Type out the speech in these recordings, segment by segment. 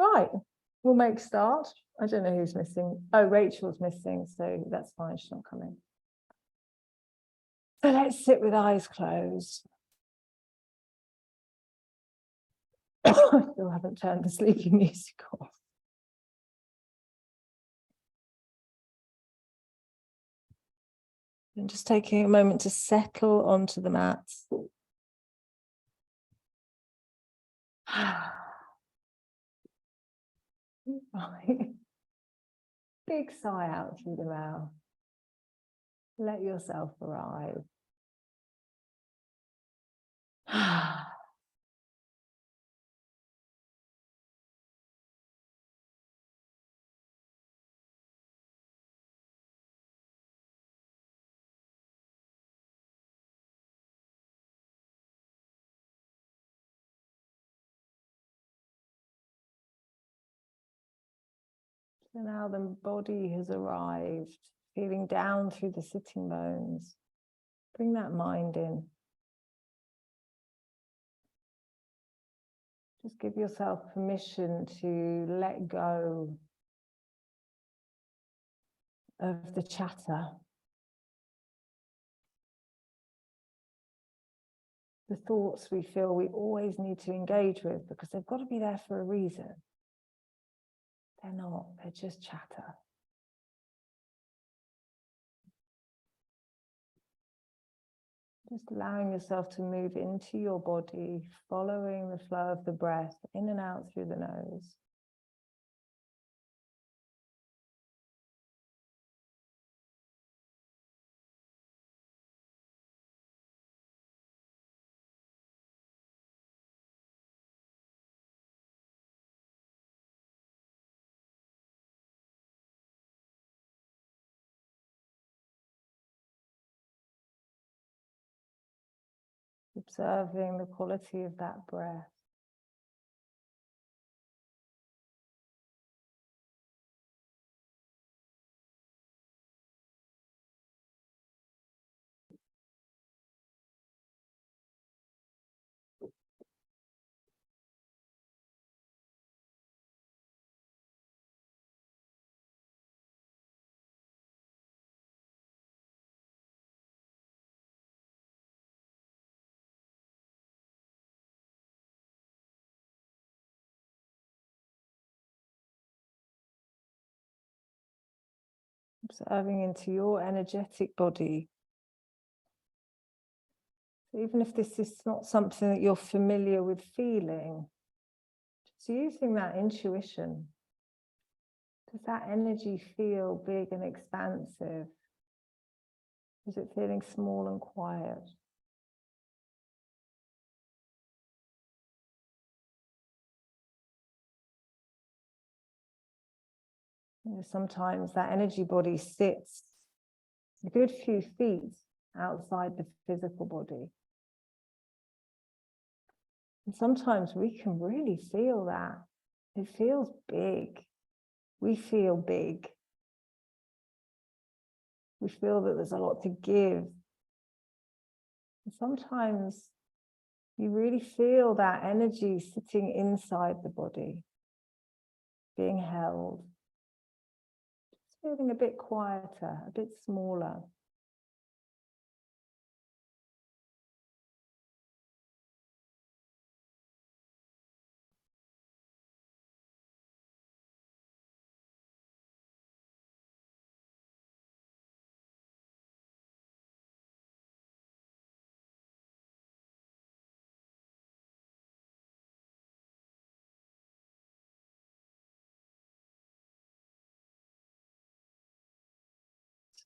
Right, we'll make start. I don't know who's missing. Oh, Rachel's missing, so that's fine, she's not coming. So let's sit with eyes closed. I still haven't turned the sleepy music off. And just taking a moment to settle onto the mats. Right. Big sigh out through the mouth. Let yourself arrive. So now the body has arrived, feeling down through the sitting bones. Bring that mind in. Just give yourself permission to let go of the chatter. The thoughts we feel we always need to engage with because they've got to be there for a reason. They're not, they're just chatter. Just allowing yourself to move into your body, following the flow of the breath in and out through the nose. Observing the quality of that breath. Observing into your energetic body. Even if this is not something that you're familiar with feeling, just using that intuition. Does that energy feel big and expansive? Is it feeling small and quiet? You know, sometimes that energy body sits a good few feet outside the physical body. And sometimes we can really feel that. It feels big. We feel big. We feel that there's a lot to give. And sometimes you really feel that energy sitting inside the body, being held. Just feeling a bit quieter, a bit smaller.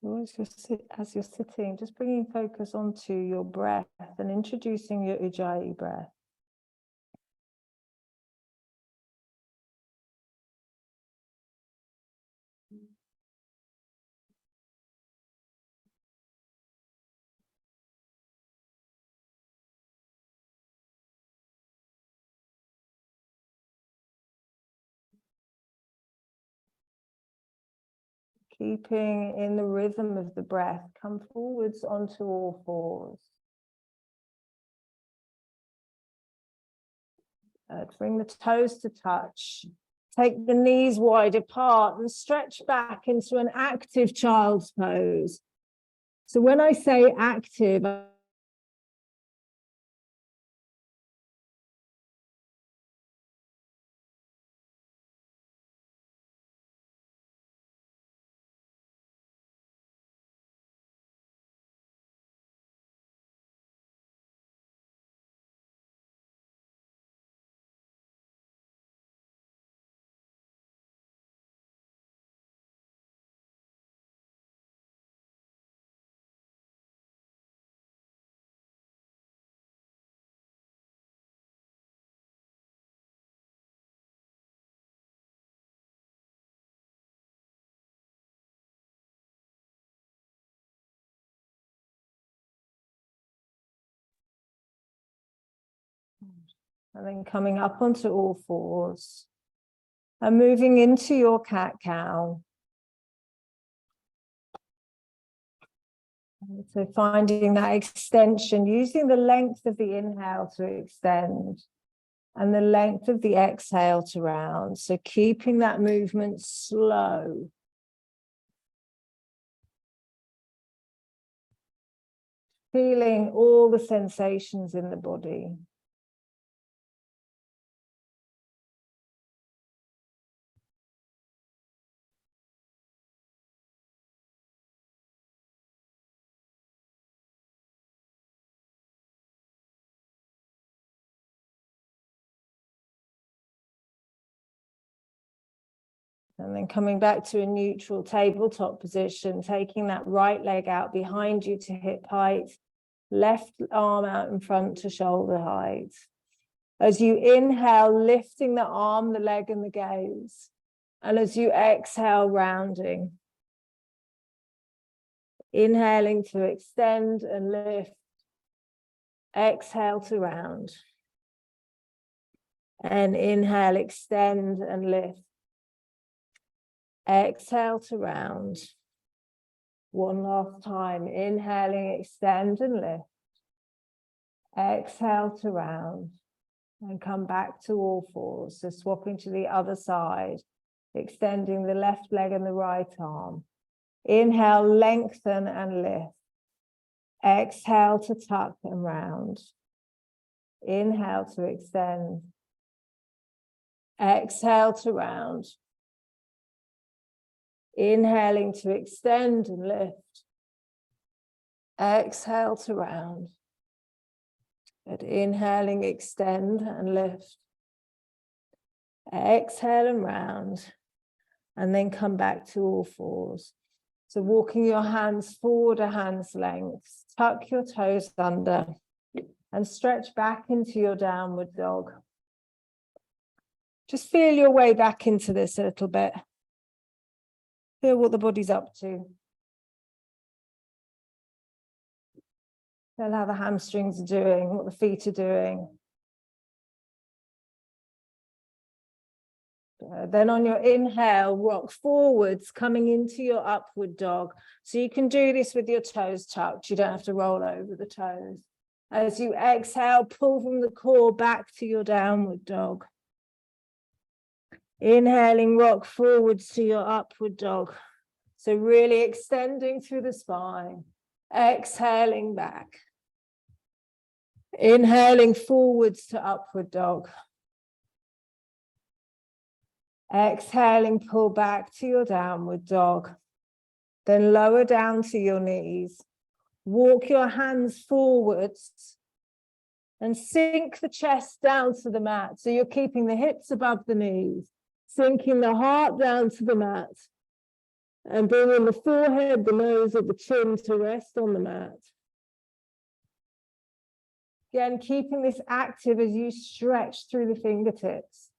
So as you're sitting, just bringing focus onto your breath and introducing your Ujjayi breath. Keeping in the rhythm of the breath, come forwards onto all fours. Bring the toes to touch. Take the knees wide apart and stretch back into an active child's pose. So when I say active, and then coming up onto all fours and moving into your cat-cow. So finding that extension, using the length of the inhale to extend and the length of the exhale to round. So keeping that movement slow. Feeling all the sensations in the body. And then coming back to a neutral tabletop position, taking that right leg out behind you to hip height, left arm out in front to shoulder height. As you inhale, lifting the arm, the leg, and the gaze. And as you exhale, rounding. Inhaling to extend and lift. Exhale to round. And inhale, extend and lift. Exhale to round. One last time. Inhaling, extend and lift. Exhale to round. And come back to all fours. So swapping to the other side. Extending the left leg and the right arm. Inhale, lengthen and lift. Exhale to tuck and round. Inhale to extend. Exhale to round. Inhaling to extend and lift. Exhale to round. But inhaling, extend and lift. Exhale and round. And then come back to all fours. So walking your hands forward a hand's length. Tuck your toes under. And stretch back into your downward dog. Just feel your way back into this a little bit. Feel what the body's up to. Feel how the hamstrings are doing, what the feet are doing. Then on your inhale, rock forwards, coming into your upward dog. So you can do this with your toes tucked. You don't have to roll over the toes. As you exhale, pull from the core back to your downward dog. Inhaling, rock forwards to your upward dog. So really extending through the spine. Exhaling back. Inhaling forwards to upward dog. Exhaling, pull back to your downward dog. Then lower down to your knees. Walk your hands forwards and sink the chest down to the mat. So you're keeping the hips above the knees, sinking the heart down to the mat, and bringing the forehead, the nose, or the chin to rest on the mat. Again, keeping this active as you stretch through the fingertips.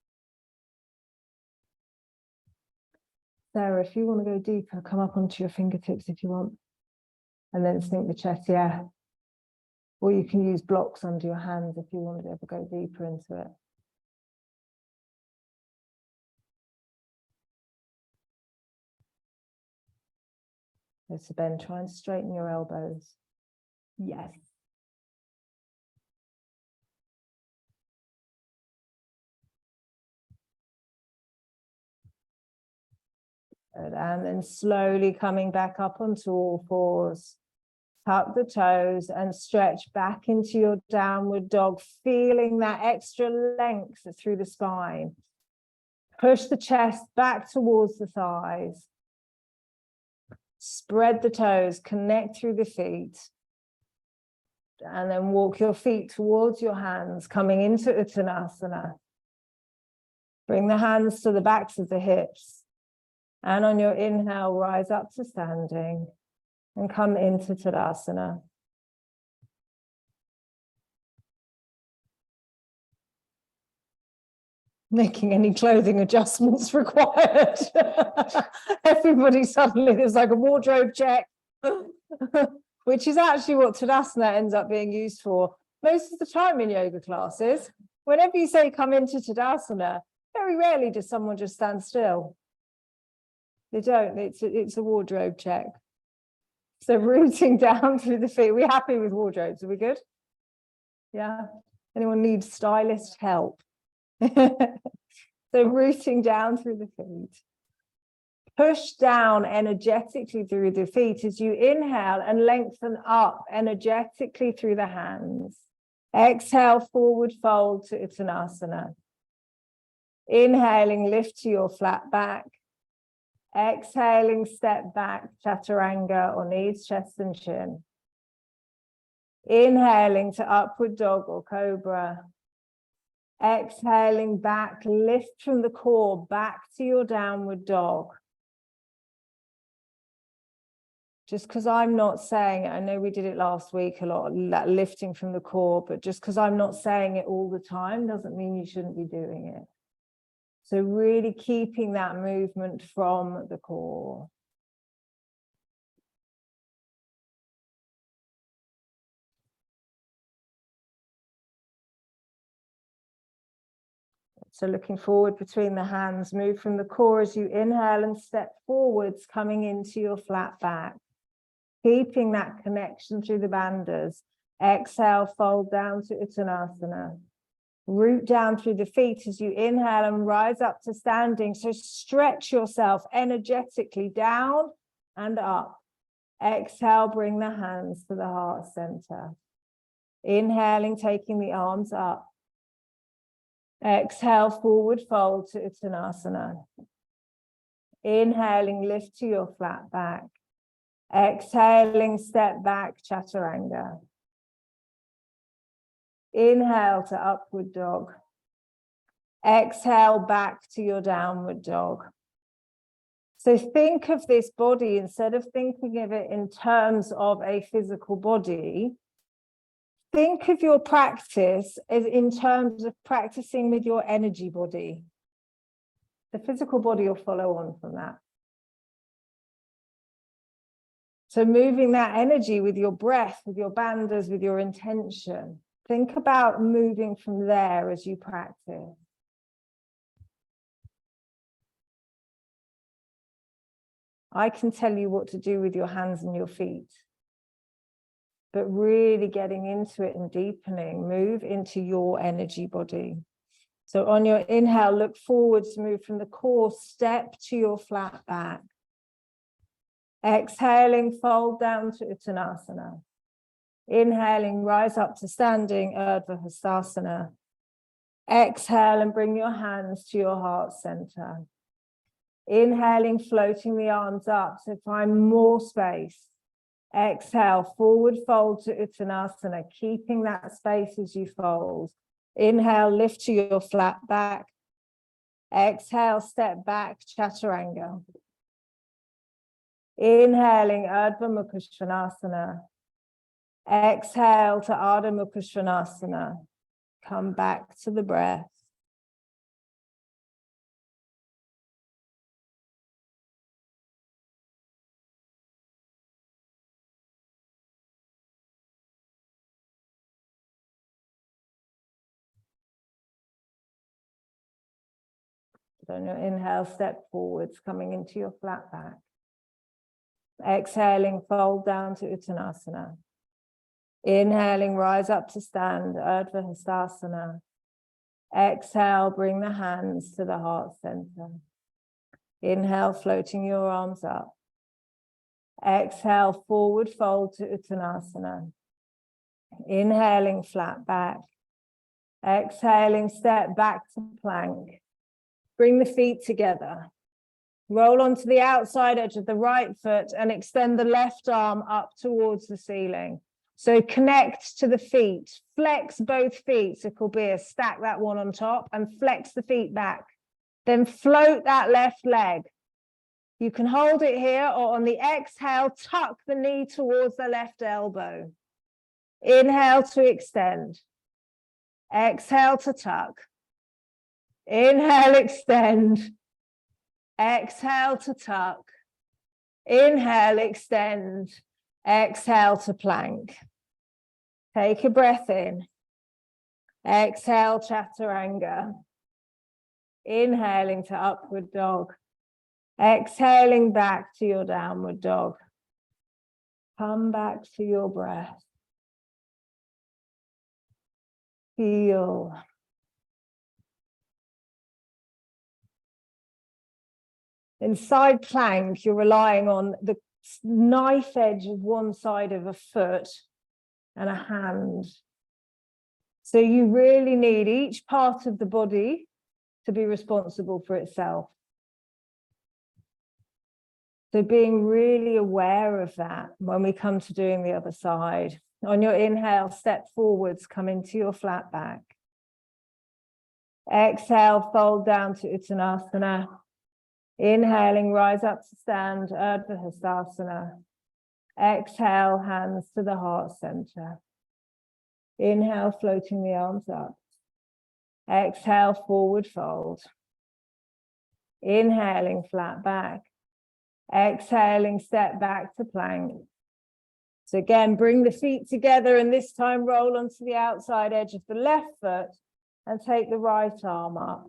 Sarah, if you want to go deeper, come up onto your fingertips if you want. And then sink the chest, yeah. Or you can use blocks under your hands if you want to ever go deeper into it. So Ben, try and straighten your elbows. Yes. And then slowly coming back up onto all fours. Tuck the toes and stretch back into your downward dog, feeling that extra length through the spine. Push the chest back towards the thighs. Spread the toes, connect through the feet. And then walk your feet towards your hands, coming into Uttanasana. Bring the hands to the backs of the hips. And on your inhale, rise up to standing and come into Tadasana. Making any clothing adjustments required. Everybody suddenly, there's like a wardrobe check, which is actually what Tadasana ends up being used for most of the time in yoga classes. Whenever you say come into Tadasana, very rarely does someone just stand still. They don't, it's a wardrobe check. So rooting down through the feet. Are we happy with wardrobes? Are we good? Yeah. Anyone need stylist help? So rooting down through the feet. Push down energetically through the feet as you inhale and lengthen up energetically through the hands. Exhale, forward fold to Uttanasana. Inhaling, lift to your flat back. Exhaling, step back, chaturanga, or knees, chest and chin. Inhaling to upward dog or cobra. Exhaling back, lift from the core back to your downward dog. Just because I'm not saying it, I know we did it last week a lot, that lifting from the core, but just because I'm not saying it all the time doesn't mean you shouldn't be doing it. So really keeping that movement from the core. So looking forward between the hands, move from the core as you inhale and step forwards, coming into your flat back. Keeping that connection through the bandhas. Exhale, fold down to Uttanasana. Root down through the feet as you inhale and rise up to standing. So stretch yourself energetically down and up. Exhale, bring the hands to the heart center. Inhaling, taking the arms up. Exhale, forward fold to Uttanasana. Inhaling, lift to your flat back. Exhaling, step back, chaturanga. Inhale to upward dog. Exhale back to your downward dog. So think of this body, instead of thinking of it in terms of a physical body, think of your practice as in terms of practicing with your energy body. The physical body will follow on from that. So moving that energy with your breath, with your bandhas, with your intention. Think about moving from there as you practice. I can tell you what to do with your hands and your feet, but really getting into it and deepening, move into your energy body. So on your inhale, look forwards, move from the core, step to your flat back. Exhaling, fold down to Uttanasana. Inhaling, rise up to standing, Urdhva Hastasana. Exhale and bring your hands to your heart center. Inhaling, floating the arms up, so find more space. Exhale, forward fold to Uttanasana, keeping that space as you fold. Inhale, lift to your flat back. Exhale, step back, chaturanga. Inhaling, Urdhva Mukha Svanasana. Exhale to Ardha Mukha Svanasana. Come back to the breath. On your inhale, step forwards, coming into your flat back. Exhaling, fold down to Uttanasana. Inhaling, rise up to stand, Urdhva Hastasana. Exhale, bring the hands to the heart center. Inhale, floating your arms up. Exhale, forward fold to Uttanasana. Inhaling, flat back. Exhaling, step back to plank. Bring the feet together. Roll onto the outside edge of the right foot and extend the left arm up towards the ceiling. So connect to the feet, flex both feet. So Kurbir, stack that one on top and flex the feet back. Then float that left leg. You can hold it here, or on the exhale, tuck the knee towards the left elbow. Inhale to extend. Exhale to tuck. Inhale, extend. Exhale to tuck. Inhale, extend. Exhale to plank. Take a breath in. Exhale, chaturanga. Inhaling to upward dog. Exhaling back to your downward dog. Come back to your breath. Feel. In side plank, you're relying on the knife edge of one side of a foot and a hand. So you really need each part of the body to be responsible for itself. So being really aware of that when we come to doing the other side. On your inhale, step forwards, come into your flat back. Exhale, fold down to Uttanasana. Inhaling, rise up to stand, Urdhva Hastasana. Exhale, hands to the heart center. Inhale, floating the arms up. Exhale, forward fold. Inhaling, flat back. Exhaling, step back to plank. So again, bring the feet together and this time roll onto the outside edge of the left foot and take the right arm up.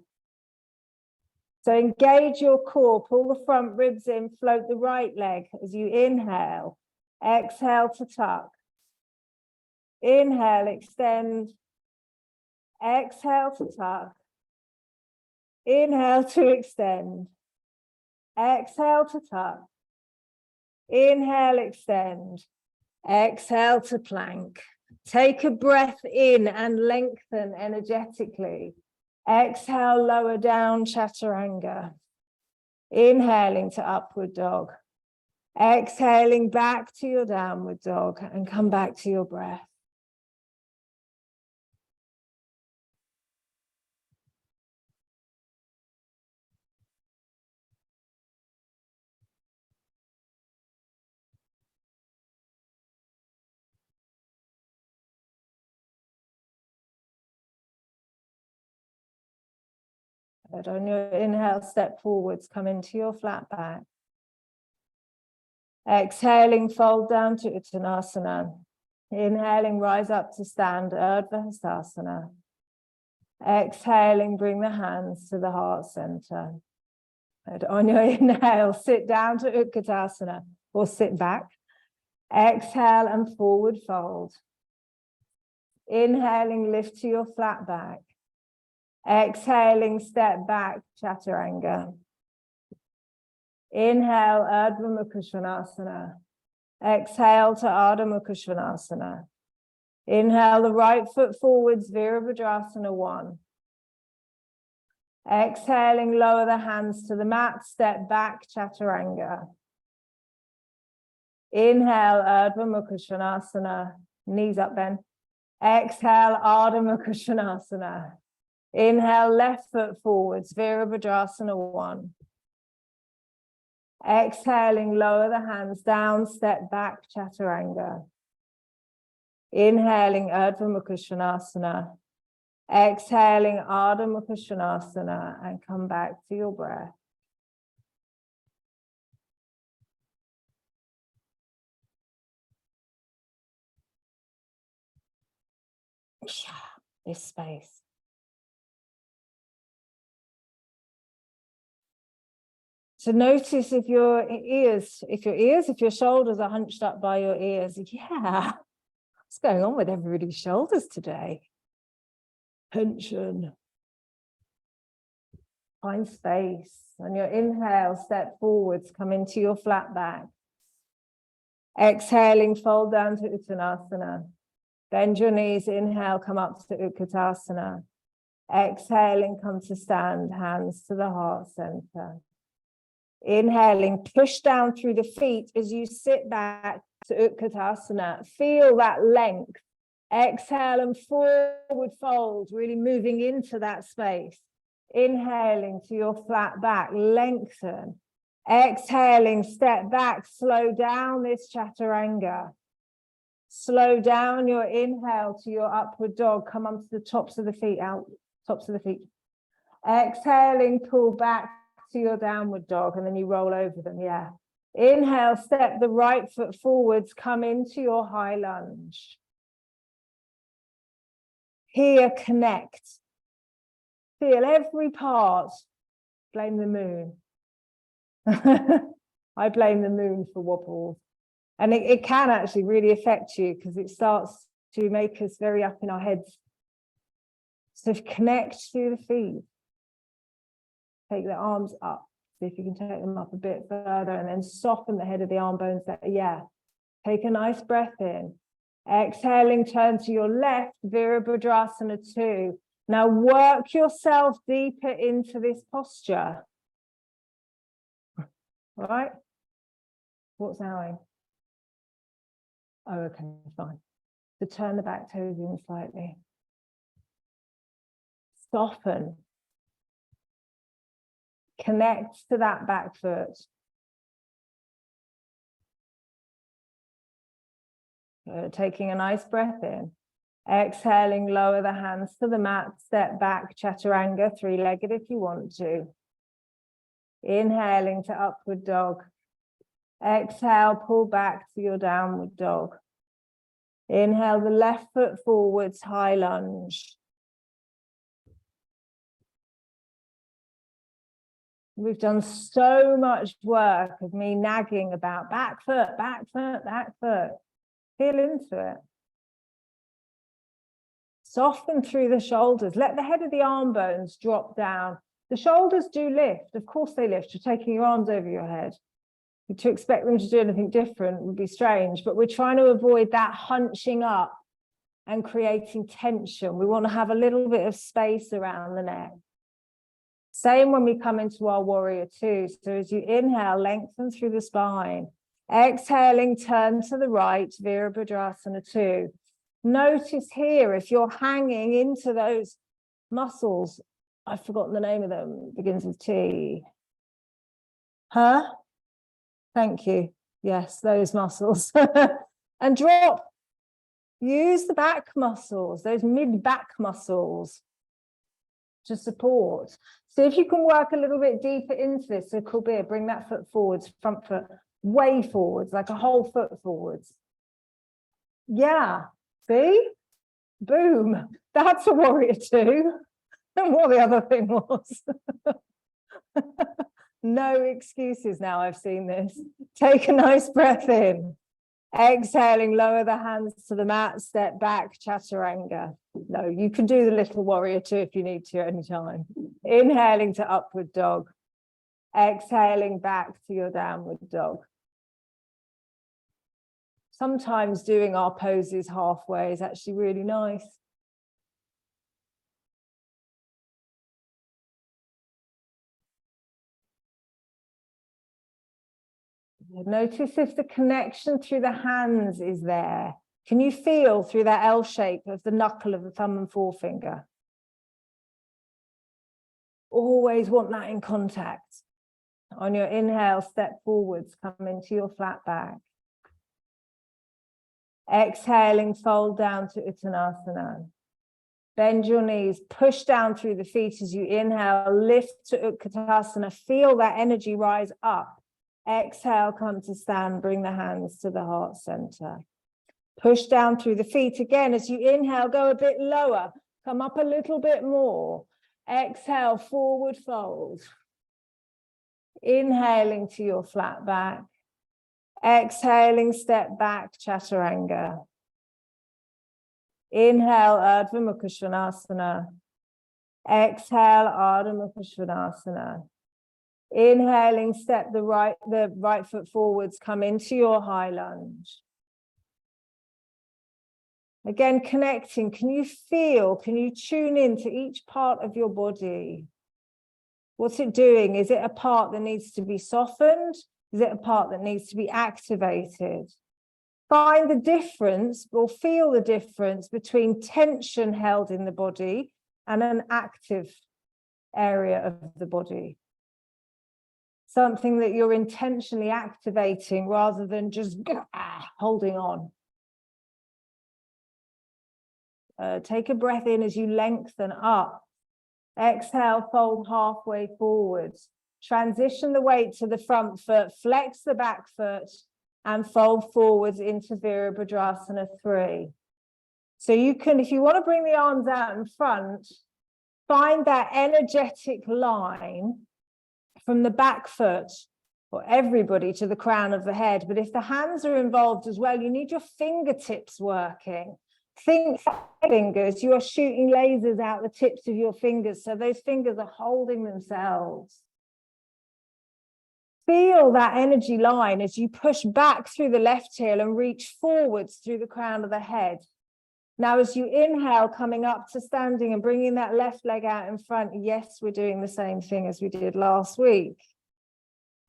So engage your core, pull the front ribs in, float the right leg as you inhale. Exhale to tuck. Inhale, extend. Exhale to tuck. Inhale to extend. Exhale to tuck. Inhale, extend. Exhale to plank. Take a breath in and lengthen energetically. Exhale, lower down, chaturanga. Inhaling to upward dog. Exhaling back to your downward dog and come back to your breath. Good. On your inhale, step forwards, come into your flat back. Exhaling, fold down to Uttanasana. Inhaling, rise up to stand, Urdhva Hastasana. Exhaling, bring the hands to the heart center. Good. On your inhale, sit down to Utkatasana or sit back. Exhale and forward fold. Inhaling, lift to your flat back. Exhaling, step back, chaturanga. Inhale, Urdhva Mukha Svanasana. Exhale to Ardha Mukha Svanasana. Inhale the right foot forwards, Virabhadrasana 1. Exhaling, lower the hands to the mat, step back, chaturanga. Inhale, Urdhva Mukha Svanasana, knees up then. Exhale, Ardha Mukha Svanasana. Inhale, left foot forwards, Virabhadrasana 1. Exhaling, lower the hands down, step back, chaturanga. Inhaling, Urdhva Mukha Svanasana. Exhaling, Ardha Mukha Svanasana, and come back to your breath. This space. So notice if your shoulders are hunched up by your ears. Yeah, what's going on with everybody's shoulders today? Tension. Find space. On your inhale, step forwards, come into your flat back. Exhaling, fold down to Uttanasana. Bend your knees, inhale, come up to Utkatasana. Exhaling, come to stand, hands to the heart center. Inhaling, push down through the feet as you sit back to Utkatasana. Feel that length. Exhale and forward fold, really moving into that space. Inhaling to your flat back, lengthen. Exhaling, step back, slow down this chaturanga. Slow down your inhale to your upward dog. Come onto the tops of the feet, out, tops of the feet. Exhaling, pull back to your downward dog, and then you roll over them, yeah. Inhale, step the right foot forwards, come into your high lunge. Here, connect. Feel every part. Blame the moon. I blame the moon for wobbles. And it can actually really affect you because it starts to make us very up in our heads. So connect through the feet. Take the arms up. See if you can take them up a bit further and then soften the head of the arm bones. Yeah. Take a nice breath in. Exhaling, turn to your left, Virabhadrasana 2. Now work yourself deeper into this posture. All right? What's happening? Oh, okay, fine. So turn the back toes in slightly. Soften. Connect to that back foot. Taking a nice breath in. Exhaling, lower the hands to the mat, step back, chaturanga, three-legged if you want to. Inhaling to upward dog. Exhale, pull back to your downward dog. Inhale the left foot forwards, high lunge. We've done so much work of me nagging about back foot, back foot, back foot. Feel into it. Soften through the shoulders. Let the head of the arm bones drop down. The shoulders do lift. Of course they lift. You're taking your arms over your head. To expect them to do anything different would be strange, but we're trying to avoid that hunching up and creating tension. We want to have a little bit of space around the neck. Same when we come into our warrior 2. So as you inhale, lengthen through the spine. Exhaling, turn to the right, Virabhadrasana 2. Notice here, if you're hanging into those muscles, I've forgotten the name of them, begins with T. Huh? Thank you. Yes, those muscles. And drop. Use the back muscles, those mid-back muscles to support. So if you can work a little bit deeper into this, so Kabir, bring that foot forwards, front foot, way forwards, like a whole foot forwards. Yeah, see? Boom. That's a warrior 2. And what the other thing was. No excuses now, I've seen this. Take a nice breath in. Exhaling, lower the hands to the mat, step back, chaturanga. No, you can do the little warrior 2 if you need to at any time. Inhaling to upward dog. Exhaling back to your downward dog. Sometimes doing our poses halfway is actually really nice. Notice if the connection through the hands is there. Can you feel through that L shape of the knuckle of the thumb and forefinger? Always want that in contact. On your inhale, step forwards, come into your flat back. Exhaling, fold down to Uttanasana. Bend your knees, push down through the feet as you inhale, lift to Utkatasana. Feel that energy rise up. Exhale, come to stand, bring the hands to the heart center. Push down through the feet again. As you inhale, go a bit lower, come up a little bit more. Exhale, forward fold. Inhaling to your flat back. Exhaling, step back, chaturanga. Inhale, Ardha Mukha Svanasana. Exhale, Ardha Mukha Svanasana. Inhaling, step the right foot forwards, come into your high lunge. Again, connecting. Can you feel, can you tune in to each part of your body? What's it doing? Is it a part that needs to be softened? Is it a part that needs to be activated? Find the difference or feel the difference between tension held in the body and an active area of the body. Something that you're intentionally activating rather than just holding on. Take a breath in as you lengthen up. Exhale, fold halfway forwards. Transition the weight to the front foot, flex the back foot, and fold forwards into Virabhadrasana 3. So you can, if you want to bring the arms out in front, find that energetic line from the back foot, or everybody, to the crown of the head. But if the hands are involved as well, you need your fingertips working. Think fingers, you are shooting lasers out the tips of your fingers, so those fingers are holding themselves. Feel that energy line as you push back through the left heel and reach forwards through the crown of the head. Now, as you inhale, coming up to standing and bringing that left leg out in front. Yes, we're doing the same thing as we did last week.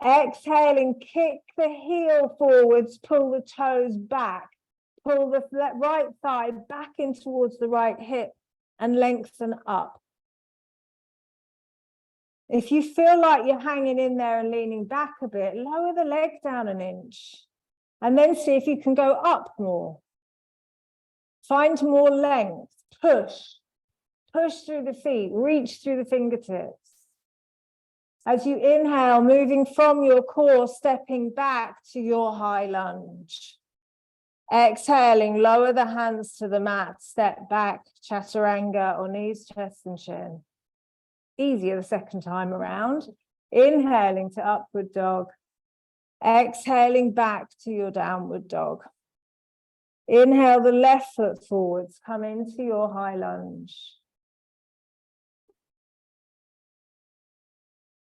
Exhaling, kick the heel forwards, pull the toes back. Pull the right thigh back in towards the right hip and lengthen up. If you feel like you're hanging in there and leaning back a bit, lower the leg down an inch and then see if you can go up more. Find more length, push through the feet, reach through the fingertips. As you inhale, moving from your core, stepping back to your high lunge. Exhaling, lower the hands to the mat, step back, chaturanga, or knees, chest, and chin. Easier the second time around. Inhaling to upward dog. Exhaling back to your downward dog. Inhale the left foot forwards, come into your high lunge.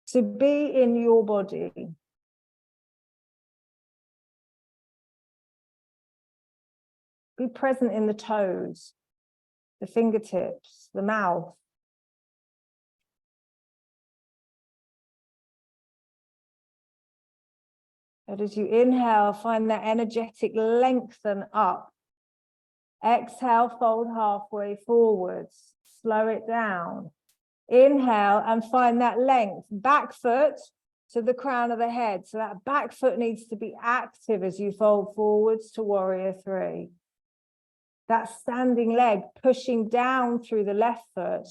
To be in your body. Be present in the toes, the fingertips, the mouth. And as you inhale, find that energetic lengthen up. Exhale, fold halfway forwards. Slow it down. Inhale and find that length. Back foot to the crown of the head. So that back foot needs to be active as you fold forwards to warrior 3. That standing leg pushing down through the left foot.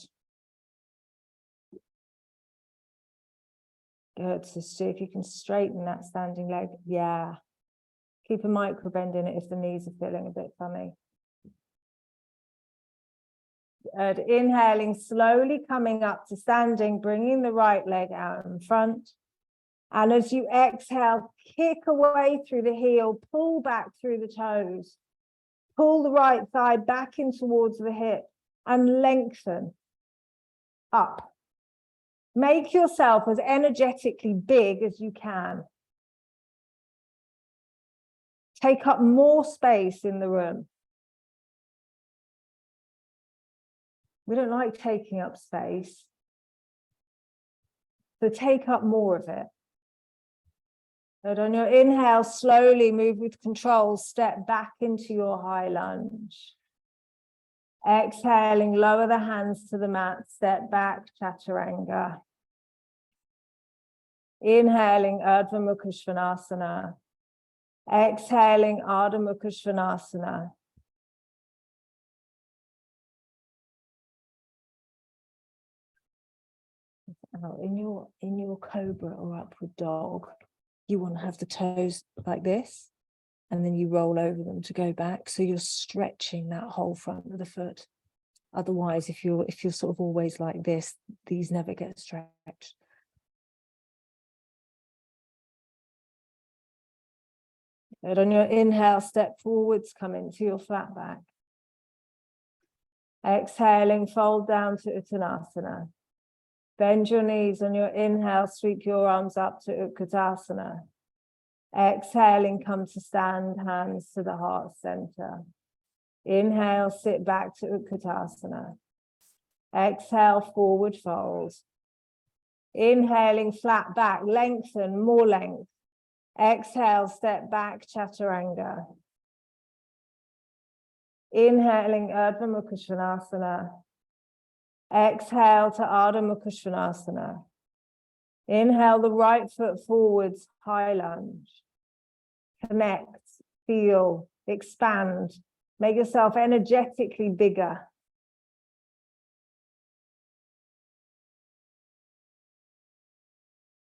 Good. So see if you can straighten that standing leg. Yeah. Keep a micro bend in it if the knees are feeling a bit funny. Good. Inhaling, slowly coming up to standing, bringing the right leg out in front. And as you exhale, kick away through the heel, pull back through the toes. Pull the right thigh back in towards the hip and lengthen up. Make yourself as energetically big as you can. Take up more space in the room. We don't like taking up space. So take up more of it. Good. On your inhale, slowly move with control, step back into your high lunge. Exhaling, lower the hands to the mat, step back, chaturanga. Inhaling, Urdhva Mukha Svanasana. Exhaling, Ardha Mukha Svanasana. In your cobra or upward dog, you want to have the toes like this, and then you roll over them to go back. So you're stretching that whole front of the foot. Otherwise, if you're sort of always like this, these never get stretched. Good. On your inhale, step forwards, come into your flat back. Exhaling, fold down to Uttanasana. Bend your knees on your inhale, sweep your arms up to Utkatasana. Exhaling, come to stand, hands to the heart center. Inhale, sit back to Utkatasana. Exhale, forward fold. Inhaling, flat back, lengthen, more length. Exhale, step back, Chaturanga. Inhaling, Urdhva Mukha Svanasana. Exhale to Ardha Mukha Svanasana. Inhale the right foot forwards, high lunge. Connect, feel, expand. Make yourself energetically bigger.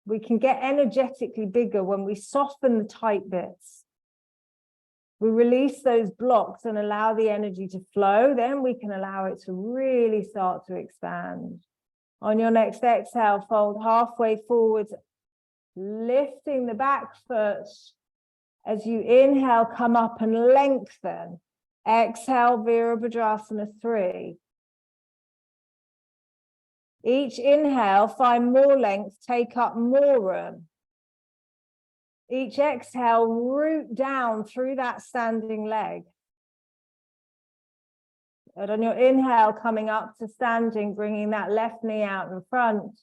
We can get energetically bigger when we soften the tight bits. We release those blocks and allow the energy to flow, then we can allow it to really start to expand. On your next exhale, fold halfway forwards, lifting the back foot. As you inhale, come up and lengthen. Exhale, Virabhadrasana 3. Each inhale, find more length, take up more room. Each exhale, root down through that standing leg. And on your inhale, coming up to standing, bringing that left knee out in front.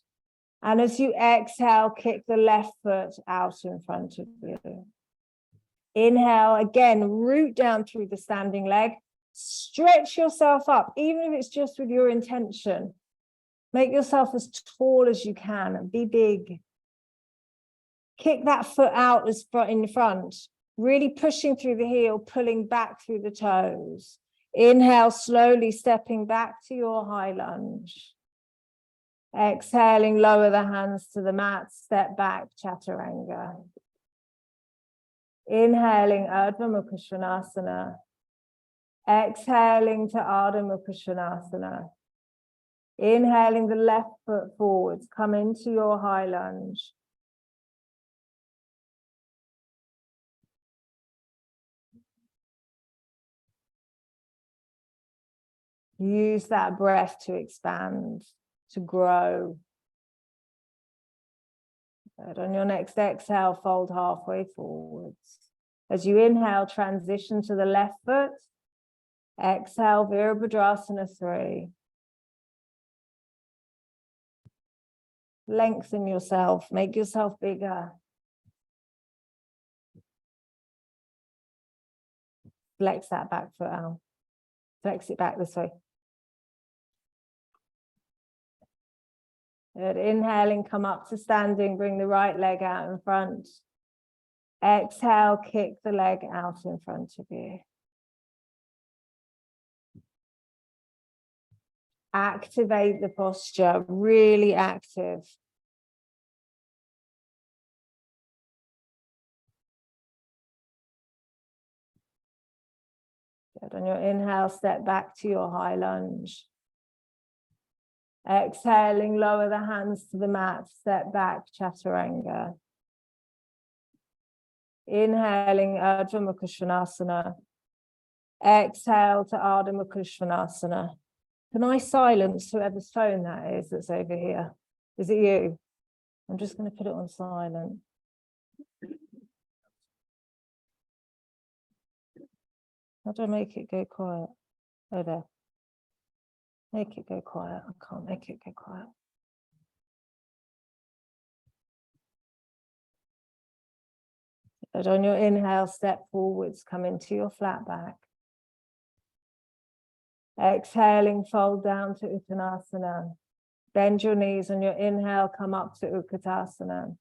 And as you exhale, kick the left foot out in front of you. Inhale, again, root down through the standing leg. Stretch yourself up, even if it's just with your intention. Make yourself as tall as you can and be big. Kick that foot out as in front, really pushing through the heel, pulling back through the toes. Inhale, slowly stepping back to your high lunge. Exhaling, lower the hands to the mat, step back, Chaturanga. Inhaling, Urdhva Mukha Svanasana. Exhaling to Ardha Mukha Svanasana. Inhaling the left foot forwards, come into your high lunge. Use that breath to expand, to grow. Good. On your next exhale, fold halfway forwards. As you inhale, transition to the left foot. Exhale, Virabhadrasana 3. Lengthen yourself, make yourself bigger. Flex that back foot out. Flex it back this way. Good. Inhaling, come up to standing, bring the right leg out in front. Exhale, kick the leg out in front of you. Activate the posture, really active. Good. On your inhale, step back to your high lunge. Exhaling, lower the hands to the mat, step back, Chaturanga. Inhaling, Urdhva Mukha Svanasana. Exhale to Ardha Mukha Svanasana. Can I silence whoever's phone that is that's over here? Is it you? I'm just going to put it on silent. How do I make it go quiet? Oh, there. Make it go quiet. I can't make it go quiet. But on your inhale, step forwards, come into your flat back. Exhaling, fold down to Uttanasana. Bend your knees on your inhale, come up to Utkatasana.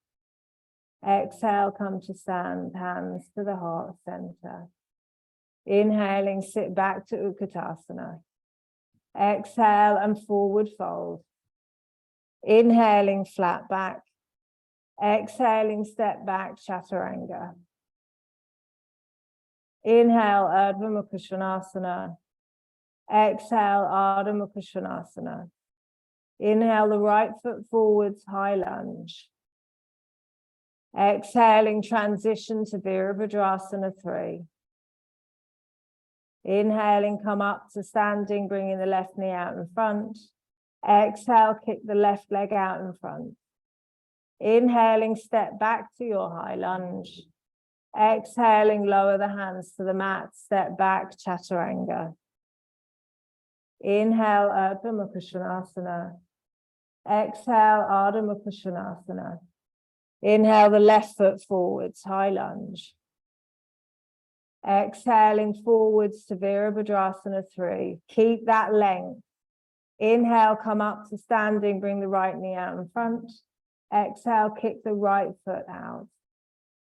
Exhale, come to stand, hands to the heart center. Inhaling, sit back to Utkatasana. Exhale and forward fold. Inhaling, flat back. Exhaling, step back, Chaturanga. Inhale, Urdhva Mukha Svanasana. Exhale, Ardha Mukha Svanasana. Inhale the right foot forwards, high lunge. Exhaling, transition to Virabhadrasana 3. Inhaling, come up to standing, bringing the left knee out in front. Exhale, kick the left leg out in front. Inhaling, step back to your high lunge. Exhaling, lower the hands to the mat, step back, chaturanga. Inhale, Urdhva Mukha Svanasana. Exhale, Ardha Mukha Svanasana. Inhale the left foot forwards, high lunge. Exhaling forwards to Virabhadrasana 3. Keep that length. Inhale, come up to standing, bring the right knee out in front. Exhale, kick the right foot out.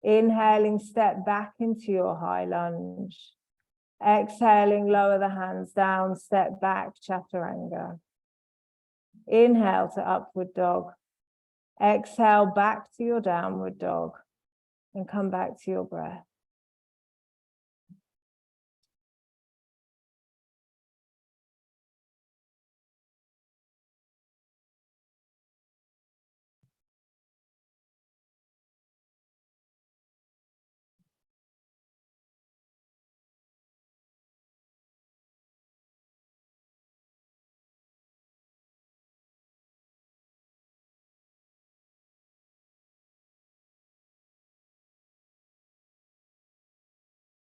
Inhaling, step back into your high lunge. Exhaling, lower the hands down, step back, chaturanga. Inhale to upward dog. Exhale back to your downward dog and come back to your breath.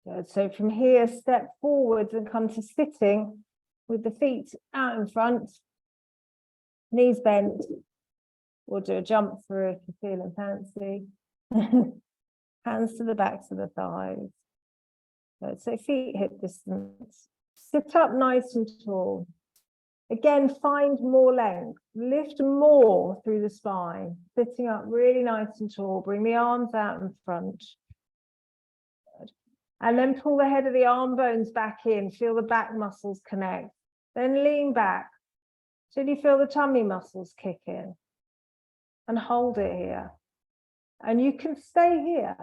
Good. So from here, step forwards and come to sitting with the feet out in front, knees bent. We'll do a jump through if you're feeling fancy. Hands to the backs of the thighs. Good. So feet hip distance. Sit up nice and tall. Again, find more length. Lift more through the spine. Sitting up really nice and tall. Bring the arms out in front. And then pull the head of the arm bones back in. Feel the back muscles connect. Then lean back till you feel the tummy muscles kick in. And hold it here. And you can stay here.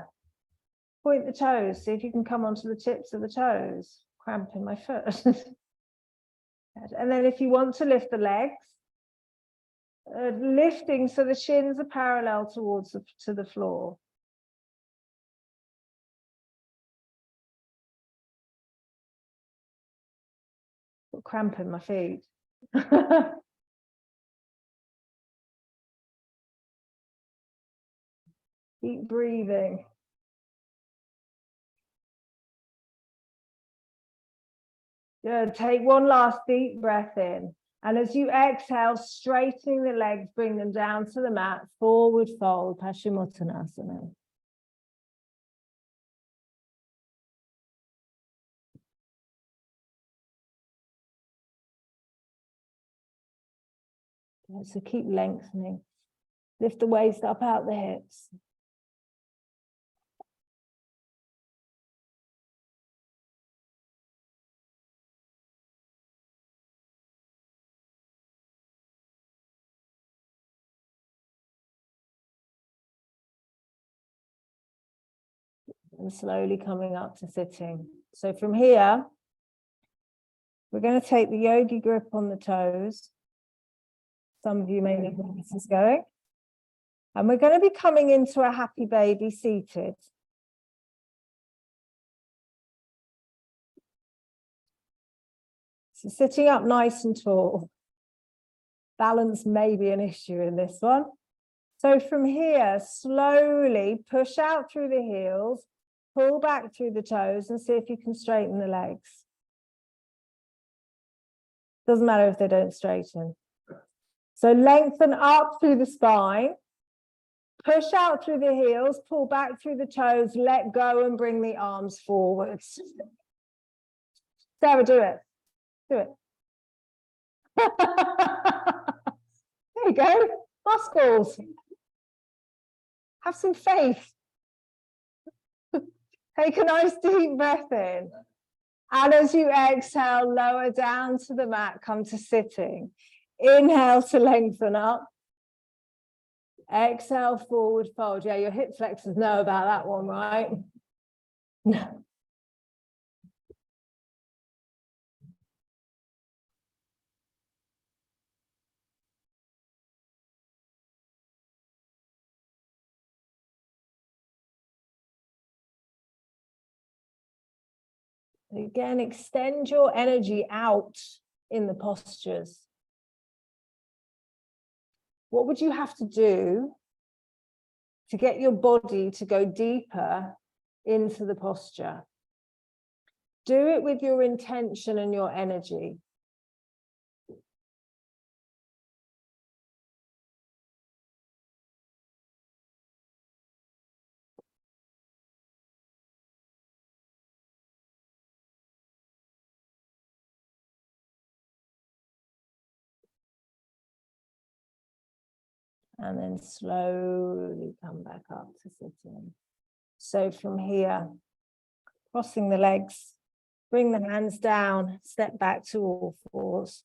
Point the toes. See if you can come onto the tips of the toes. Cramping my foot. And then if you want to lift the legs, lifting so the shins are parallel towards the floor. Got cramp in my feet. Keep breathing. Good. Take one last deep breath in. And as you exhale, straightening the legs, bring them down to the mat, forward fold, Paschimottanasana. So keep lengthening. Lift the waist up out the hips. And slowly coming up to sitting. So from here, we're going to take the yogi grip on the toes. Some of you may know where this is going. And we're going to be coming into a happy baby seated. So sitting up nice and tall. Balance may be an issue in this one. So from here, slowly push out through the heels, pull back through the toes and see if you can straighten the legs. Doesn't matter if they don't straighten. So lengthen up through the spine, push out through the heels, pull back through the toes, let go and bring the arms forwards. Sarah, do it. Do it. There you go. Muscles. Have some faith. Take a nice deep breath in. And as you exhale, lower down to the mat, come to sitting. Inhale to lengthen up. Exhale, forward fold. Yeah, your hip flexors know about that one, right? No. Again, extend your energy out in the postures. What would you have to do to get your body to go deeper into the posture? Do it with your intention and your energy. And then slowly come back up to sitting. So from here, crossing the legs, bring the hands down, step back to all fours.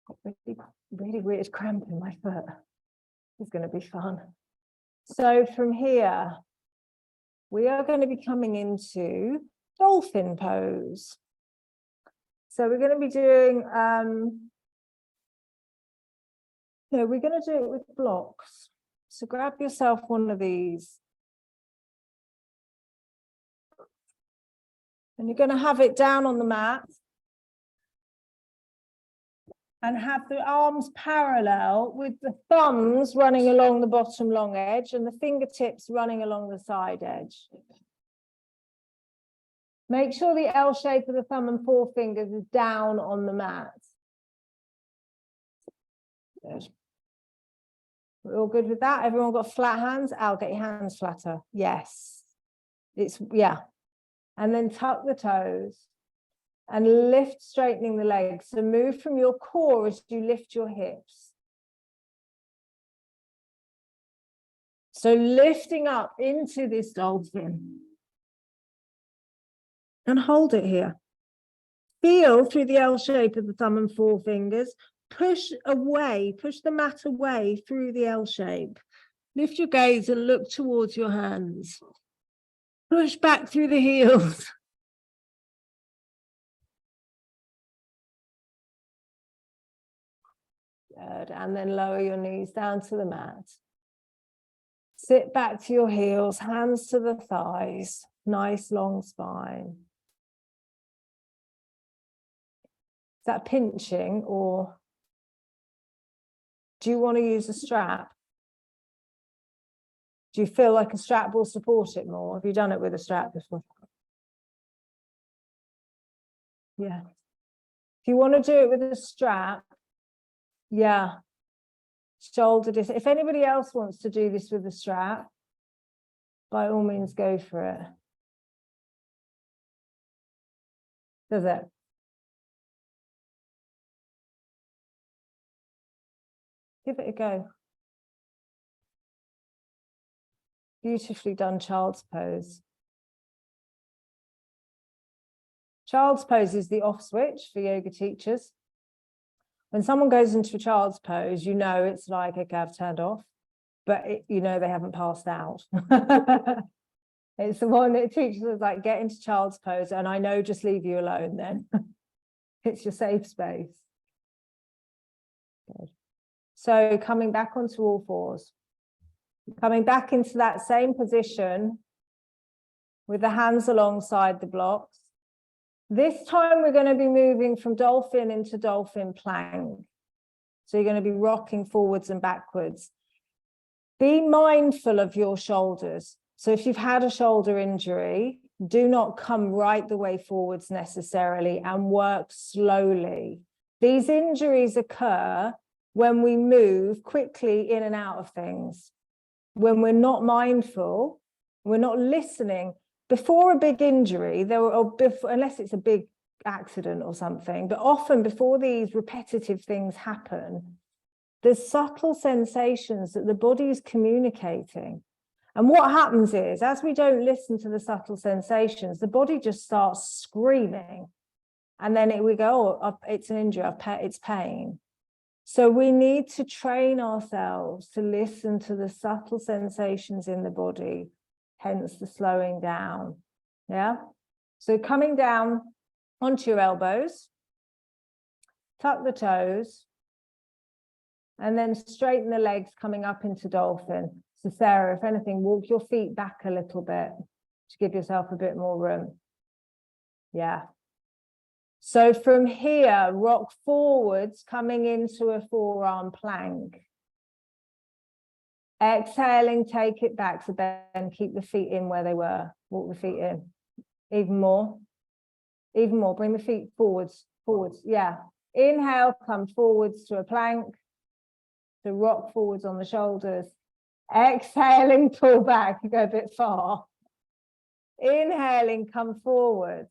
Got really weird cramp in my foot. It's going to be fun. So from here, we are going to be coming into dolphin pose. So we're going to be doing, we're going to do it with blocks. So grab yourself one of these. And you're going to have it down on the mat. And have the arms parallel with the thumbs running along the bottom long edge and the fingertips running along the side edge. Make sure the L shape of the thumb and forefingers is down on the mat. Good. We're all good with that? Everyone got flat hands? Al, get your hands flatter. Yes. Yeah. And then tuck the toes. And lift, straightening the legs. So move from your core as you lift your hips. So lifting up into this dolphin. And hold it here. Feel through the L shape of the thumb and forefingers. Push away, push the mat away through the L shape. Lift your gaze and look towards your hands. Push back through the heels. Good. And then lower your knees down to the mat. Sit back to your heels, hands to the thighs. Nice long spine. Is that pinching, or do you want to use a strap? Do you feel like a strap will support it more? Have you done it with a strap before? Yeah. If you want to do it with a strap, yeah, shoulder distance. If anybody else wants to do this with a strap, by all means, go for it. Does it? Give it a go. Beautifully done, child's pose. Child's pose is the off switch for yoga teachers. When someone goes into a child's pose, you know it's like, okay, I've turned off, but you know they haven't passed out. It's the one that teaches us, like, get into child's pose, and I know, just leave you alone then. It's your safe space. Good. So coming back onto all fours. Coming back into that same position with the hands alongside the blocks. This time we're going to be moving from dolphin into dolphin plank. So you're going to be rocking forwards and backwards. Be mindful of your shoulders. So if you've had a shoulder injury, do not come right the way forwards necessarily, and work slowly. These injuries occur when we move quickly in and out of things. When we're not mindful, we're not listening. Before a big injury, unless it's a big accident or something, but often before these repetitive things happen, there's subtle sensations that the body is communicating. And what happens is, as we don't listen to the subtle sensations, the body just starts screaming. And then we go, oh, it's an injury, it's pain. So we need to train ourselves to listen to the subtle sensations in the body, hence the slowing down. Yeah. So coming down onto your elbows, tuck the toes, and then straighten the legs coming up into dolphin. So Sarah, if anything, walk your feet back a little bit to give yourself a bit more room. Yeah. So from here, rock forwards, coming into a forearm plank. Exhaling, take it back. So then keep the feet in where they were. Walk the feet in. Even more. Even more. Bring the feet forwards. Forwards. Yeah. Inhale, come forwards to a plank. So rock forwards on the shoulders. Exhaling, pull back. Go a bit far. Inhaling, come forwards.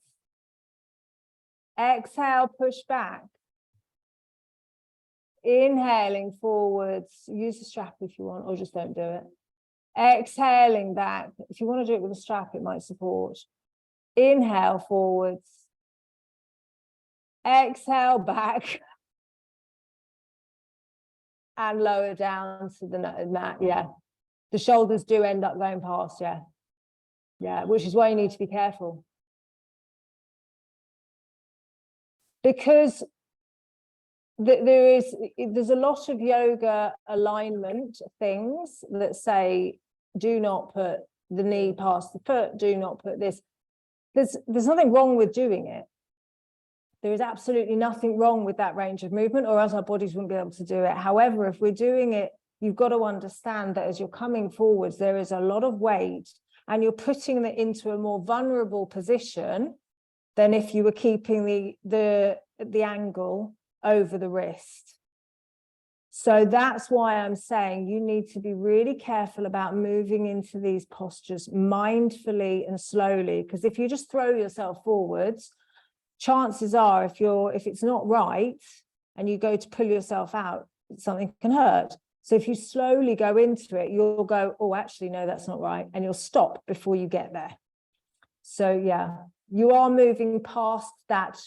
Exhale, push back. Inhaling forwards. Use the strap if you want, or just don't do it. Exhaling back. If you want to do it with a strap, it might support. Inhale forwards. Exhale back. And lower down to the mat. Yeah. The shoulders do end up going past. Yeah. Yeah. Which is why you need to be careful. Because there's a lot of yoga alignment things that say, do not put the knee past the foot, do not put this. There's nothing wrong with doing it. There is absolutely nothing wrong with that range of movement, or else our bodies wouldn't be able to do it. However, if we're doing it, you've got to understand that as you're coming forwards, there is a lot of weight, and you're putting it into a more vulnerable position than if you were keeping the angle over the wrist. So that's why I'm saying you need to be really careful about moving into these postures mindfully and slowly, because if you just throw yourself forwards, chances are if it's not right and you go to pull yourself out, something can hurt. So if you slowly go into it, you'll go, oh, actually, no, that's not right. And you'll stop before you get there. So yeah, you are moving past that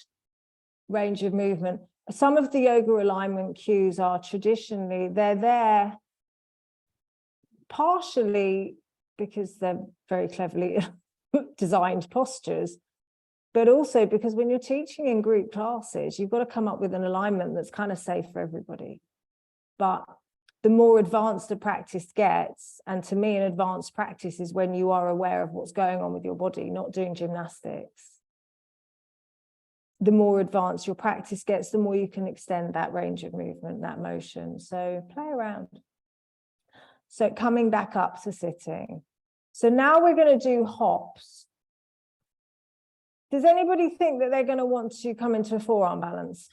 range of movement. Some of the yoga alignment cues are traditionally, they're there partially because they're very cleverly designed postures, but also because when you're teaching in group classes, you've got to come up with an alignment that's kind of safe for everybody. But the more advanced a practice gets, and to me, an advanced practice is when you are aware of what's going on with your body, not doing gymnastics. The more advanced your practice gets, the more you can extend that range of movement, that motion. So play around. So coming back up to sitting. So now we're going to do hops. Does anybody think that they're going to want to come into a forearm balance?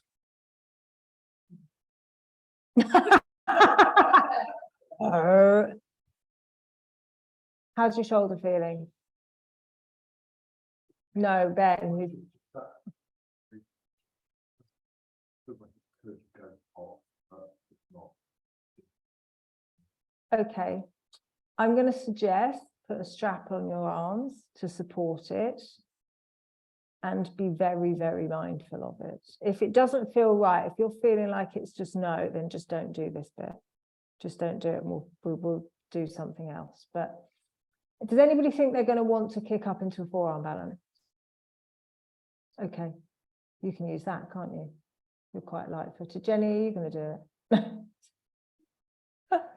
How's your shoulder feeling? No, Ben. Okay, I'm going to suggest put a strap on your arms to support it and be very, very mindful of it. If it doesn't feel right, if you're feeling like it's just no, then just don't do this bit. Just don't do it, and we'll do something else. But does anybody think they're going to want to kick up into a forearm balance? Okay, you can use that, can't you? You're quite light-footed. Jenny, are you going to do it?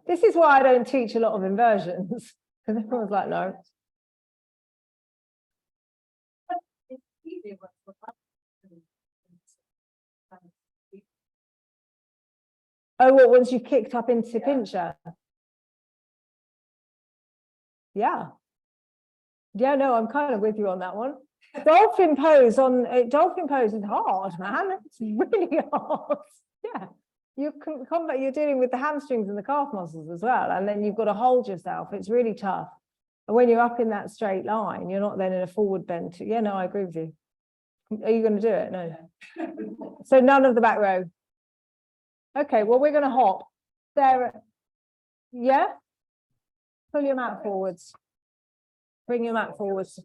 This is why I don't teach a lot of inversions, because everyone's like, no. Oh, well, once you've kicked up into pincher? Yeah. Yeah, no, I'm kind of with you on that one. Dolphin pose is hard, man. It's really hard. Yeah. You're dealing with the hamstrings and the calf muscles as well, and then you've got to hold yourself. It's really tough. And when you're up in that straight line, you're not then in a forward bend. Yeah, no, I agree with you. Are you going to do it? No. So none of the back row. Okay, well, we're going to hop. Sarah, yeah? Pull your mat forwards. Bring your mat forwards.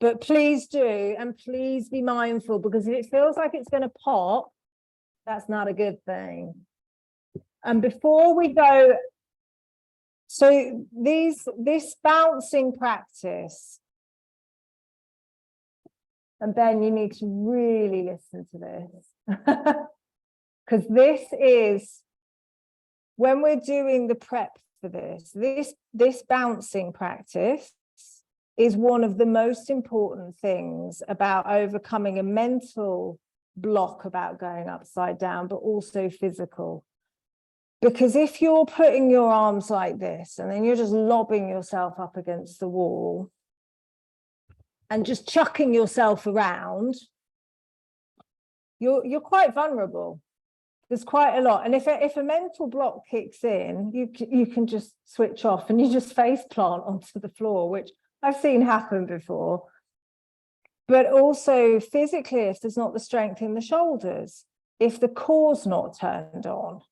But please do, and please be mindful, because if it feels like it's going to pop, that's not a good thing. And before we go, so this bouncing practice, and Ben, you need to really listen to this, because this is, when we're doing the prep for this bouncing practice is one of the most important things about overcoming a mental block about going upside down, but also physical. Because if you're putting your arms like this and then you're just lobbing yourself up against the wall and just chucking yourself around, you're quite vulnerable. There's quite a lot. And if a mental block kicks in, you can just switch off and you just face plant onto the floor, which I've seen happen before. But also physically, if there's not the strength in the shoulders, if the core's not turned on,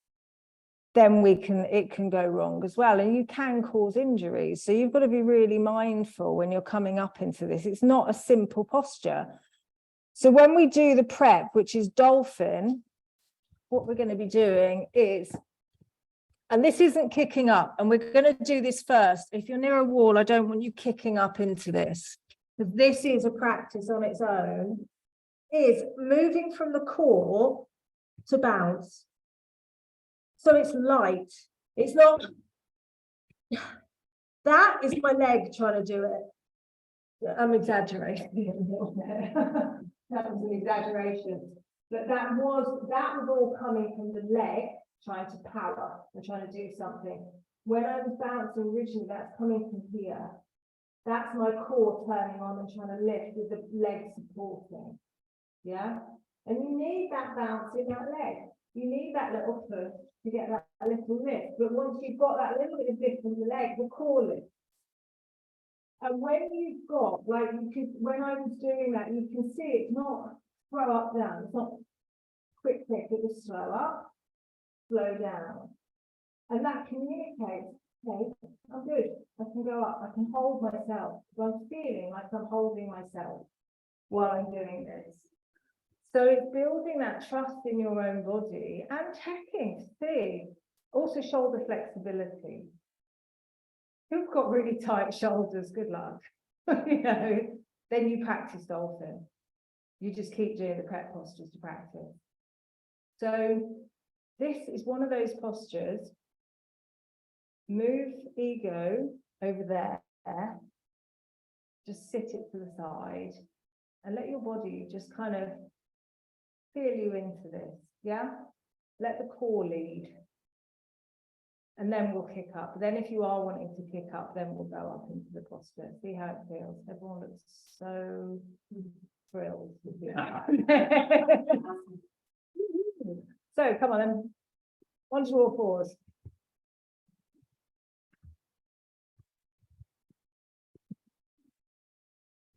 then it can go wrong as well. And you can cause injuries. So you've got to be really mindful when you're coming up into this. It's not a simple posture. So when we do the prep, which is dolphin, what we're going to be doing is, and this isn't kicking up, and we're going to do this first. If you're near a wall, I don't want you kicking up into this, because this is a practice on its own, is moving from the core to bounce. So it's light. It's not, that is my leg trying to do it. I'm exaggerating. That was an exaggeration. But that was all coming from the leg, trying to power and trying to do something. When I was bouncing originally, that's coming from here. That's my core turning on and trying to lift with the leg supporting. Yeah? And you need that bounce in that leg. You need that little push to get that little lift. But once you've got that little bit of lift in the leg, the core lifts. And when you've got, like, when I was doing that, you can see it's not throw up, down. It's not quick, it was slow up, slow down. And that communicates, okay, I'm good. I can go up. I can hold myself. So I'm feeling like I'm holding myself while I'm doing this. So it's building that trust in your own body and checking to see. Also shoulder flexibility. Who've got really tight shoulders, good luck. You know, then you practice dolphin. You just keep doing the prep postures to practice. So this is one of those postures. Move ego over there. Just sit it to the side and let your body just kind of feel you into this. Yeah? Let the core lead. And then we'll kick up. Then if you are wanting to kick up, then we'll go up into the posture. See how it feels. Everyone looks so thrilled. So come on then. 1, 2, or 4s.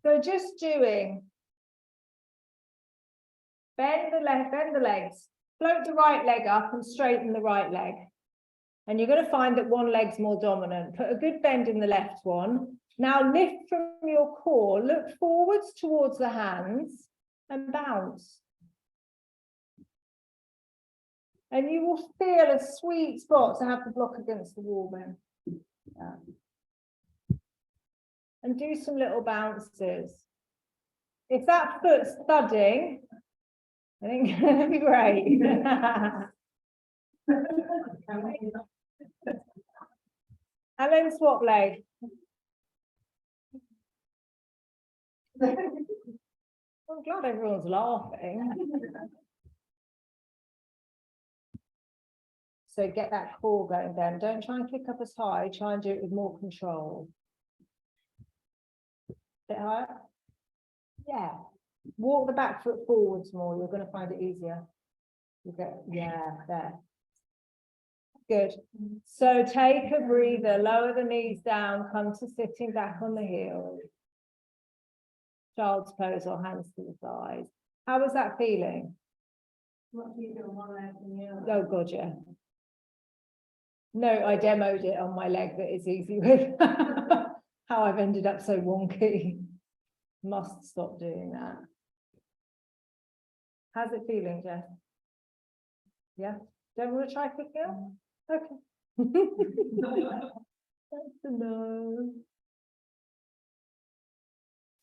So just doing, bend the legs, float the right leg up and straighten the right leg. And you're going to find that one leg's more dominant. Put a good bend in the left one. Now lift from your core, look forwards towards the hands and bounce. And you will feel a sweet spot to have the block against the wall then. Yeah. And do some little bounces. If that foot's thudding, I think that'd be great. And then swap leg. I'm glad everyone's laughing. So get that core going then. Don't try and kick up as high. Try and do it with more control. Bit higher? Yeah. Walk the back foot forwards more. You're going to find it easier. You get, yeah, there. Good. So take a breather, lower the knees down, come to sitting back on the heels. Child's pose or hands to the side. How was that feeling? Oh God, yeah. No, I demoed it on my leg that it's easy with. How I've ended up so wonky. Must stop doing that. How's it feeling, Jess? Yeah? Don't want to try kicking up? Okay. That's a no.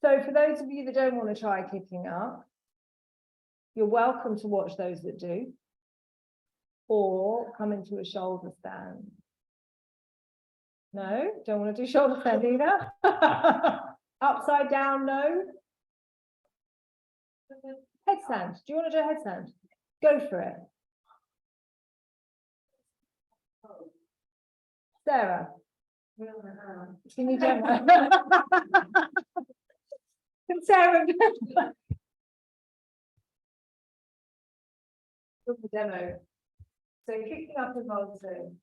So for those of you that don't want to try kicking up, you're welcome to watch those that do, or come into a shoulder stand. No, don't want to do shoulder stand either. Upside down, no. Headstand. Do you want to do a headstand? Go for it. Sarah. Can you demo? Can Sarah do the demo? So kicking up and vaulting.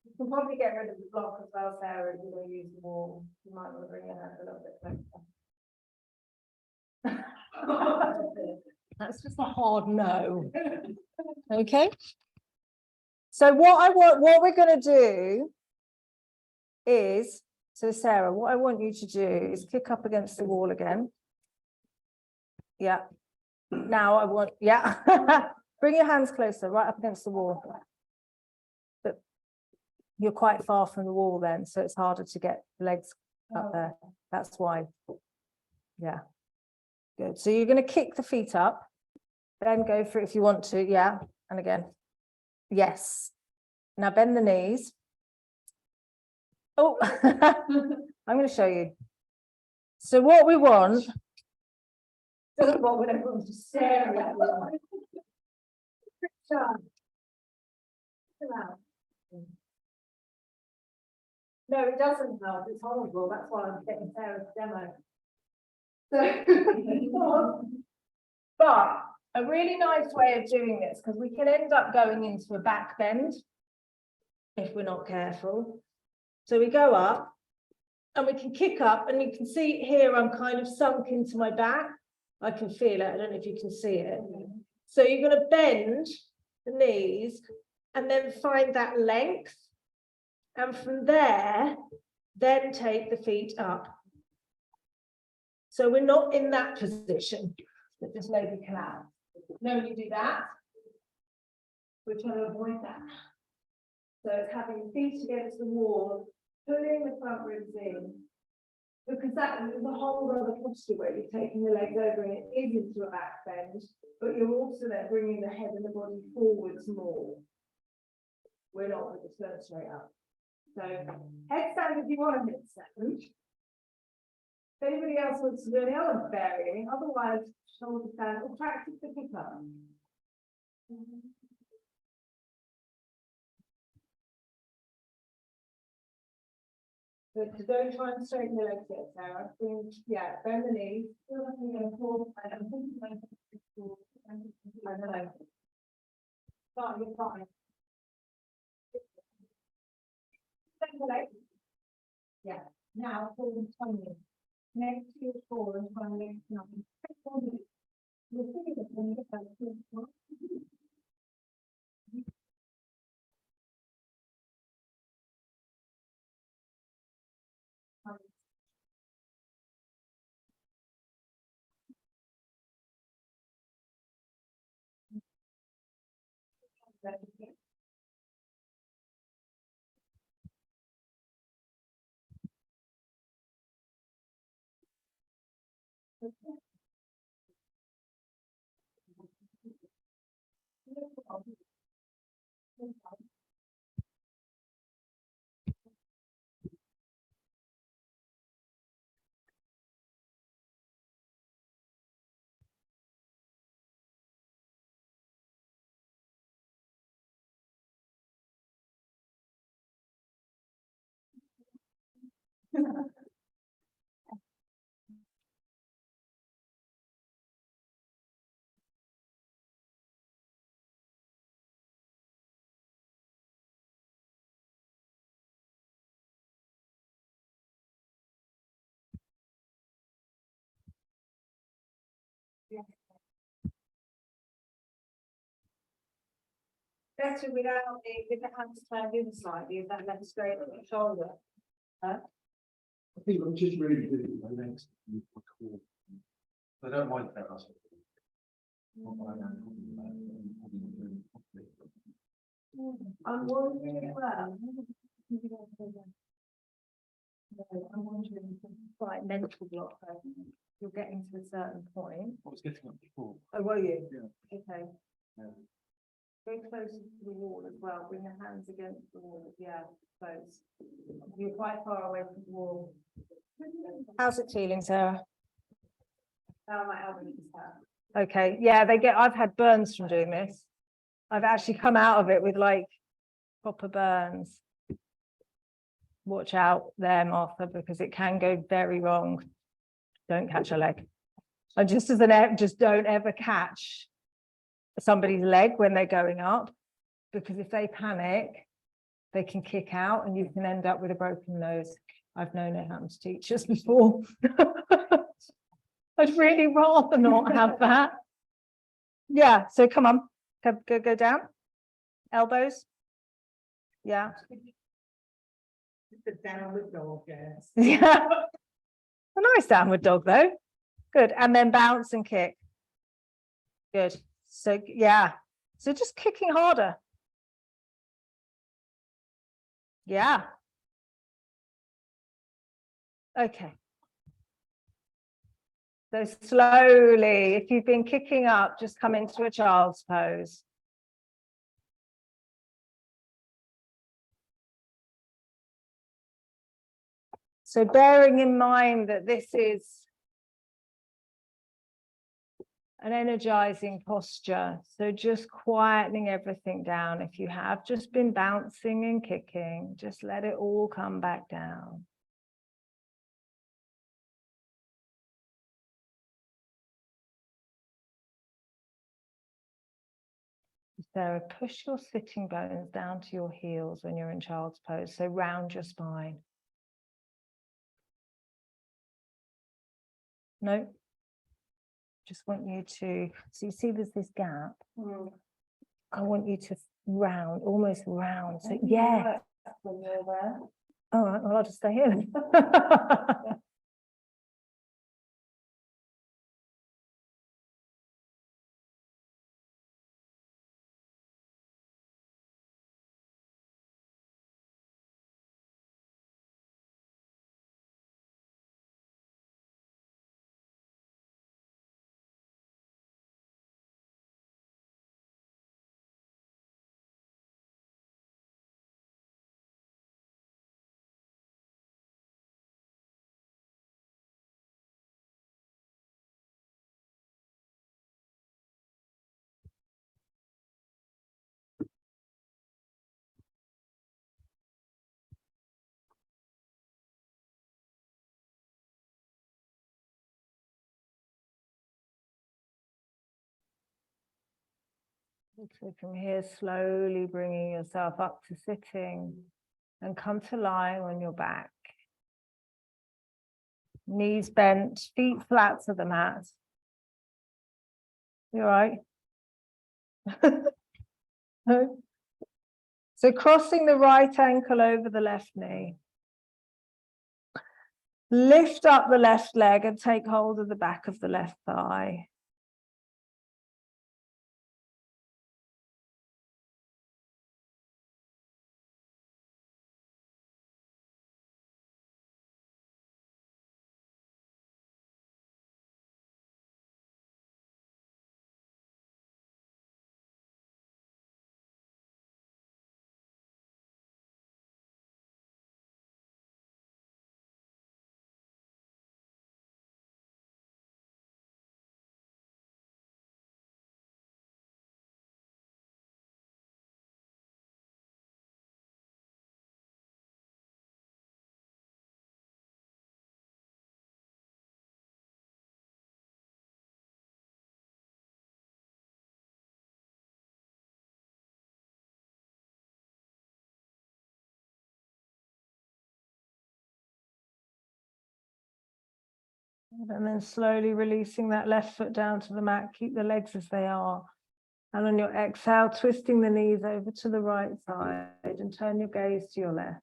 You can probably get rid of the block as well, Sarah, if you're going to use the wall. You might want to bring your hand a little bit closer. That's just a hard no. Okay. So what we're going to do is, so Sarah, what I want you to do is kick up against the wall again. Yeah. Now I want, yeah. Bring your hands closer, right up against the wall. But you're quite far from the wall then, so it's harder to get legs up there. That's why. Yeah. Good. So you're going to kick the feet up, then go for it if you want to. Yeah. And again. Yes. Now bend the knees. Oh, I'm going to show you. So what we want. Doesn't want when everyone's just staring at you. No, it doesn't help. It's horrible. That's why I'm getting Sarah's demo. So, but a really nice way of doing this, because we can end up going into a back bend if we're not careful. So we go up and we can kick up, and you can see here I'm kind of sunk into my back. I can feel it. I don't know if you can see it. So you're going to bend the knees and then find that length. And from there, then take the feet up. So we're not in that position that just maybe collapse. No, you do that. We're trying to avoid that. So it's having feet against the wall, pulling the front ribs in. Because that is a whole other posture where you're taking the legs over and it is into a back bend, but you're also then bringing the head and the body forwards more. We're not going to turn straight up. So headstand if you want a headstand. If anybody else wants to do any other varying, otherwise shoulder stand or practice the kick up. Good. So don't try and straighten the legs yet, Sarah. Yeah, bend the knees. I don't know. Start your fine. Bend the legs. Yeah. Now pull the tongue in. Next to your core and try and lengthen up. You'll see that when you get that to the core. Better without with the hands turned in slightly, that left straight on the shoulder. Huh? I think I'm just really good at my legs. I don't mind that. I'm wondering as well. I'm wondering if it's quite mental block. You're getting to a certain point. I was getting up before. Oh, were you? Yeah. Okay. Yeah. Go closer to the wall as well. Bring your hands against the wall. Yeah, close. You're quite far away from the wall. How's it feeling, Sarah? My elbow is hurt. Okay, yeah, I've had burns from doing this. I've actually come out of it with like proper burns. Watch out there, Martha, because it can go very wrong. Don't catch a leg. And just as just don't ever catch somebody's leg when they're going up, because if they panic, they can kick out and you can end up with a broken nose. I've known it happen to teachers before. I'd really rather not have that. Yeah, so come on, go down. Elbows. Yeah. The downward dog, yes. Yeah. A nice downward dog though. Good. And then bounce and kick. Good. So yeah. So just kicking harder. Yeah. Okay. So slowly, if you've been kicking up, just come into a child's pose. So bearing in mind that this is an energizing posture, so just quietening everything down. If you have just been bouncing and kicking, just let it all come back down. Sarah, push your sitting bones down to your heels when you're in child's pose, so round your spine. No, just want you to, so you see there's this gap. I want you to round, almost round. So yeah. When you're there. All right, well, I'll just stay here then. So from here, slowly bringing yourself up to sitting and come to lying on your back. Knees bent, feet flat to the mat. You all right? So crossing the right ankle over the left knee. Lift up the left leg and take hold of the back of the left thigh. And then slowly releasing that left foot down to the mat. Keep the legs as they are. And on your exhale, twisting the knees over to the right side and turn your gaze to your left.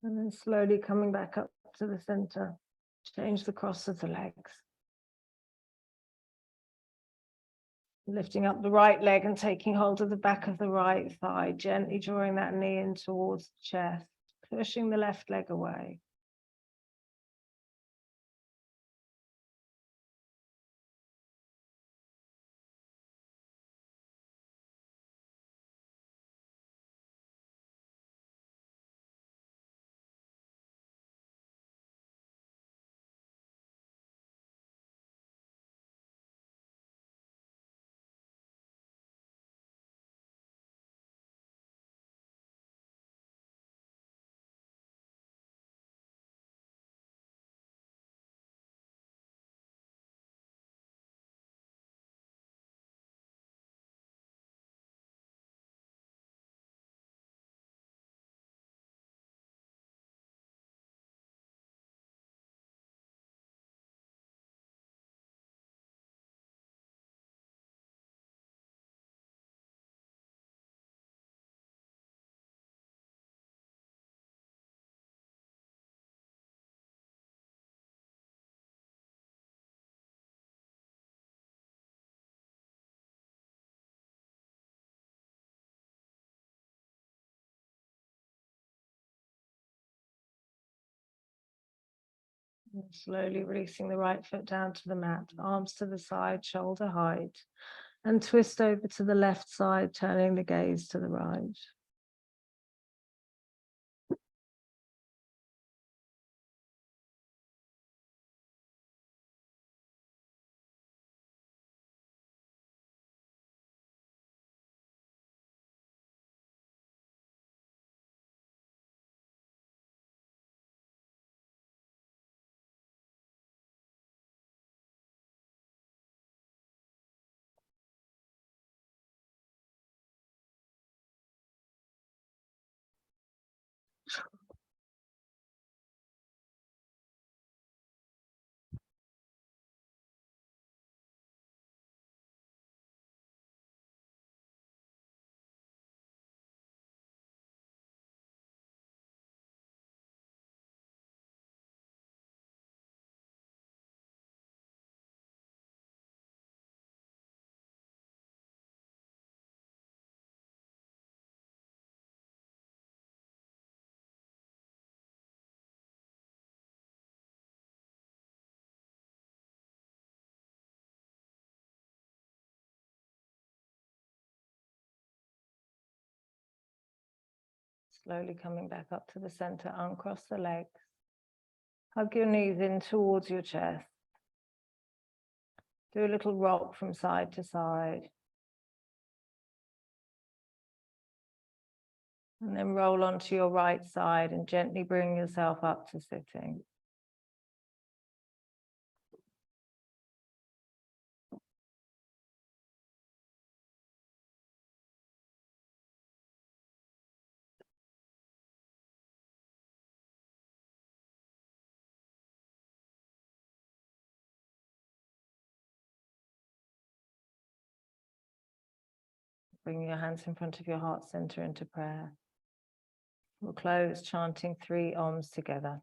And then slowly coming back up to the center. Change the cross of the legs. Lifting up the right leg and taking hold of the back of the right thigh, gently drawing that knee in towards the chest, pushing the left leg away. And slowly releasing the right foot down to the mat, arms to the side, shoulder height, and twist over to the left side, turning the gaze to the right. Slowly coming back up to the center, uncross the legs. Hug your knees in towards your chest. Do a little rock from side to side. And then roll onto your right side and gently bring yourself up to sitting. Bring your hands in front of your heart center into prayer. We'll close chanting 3 Oms together.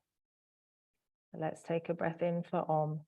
So let's take a breath in for Om.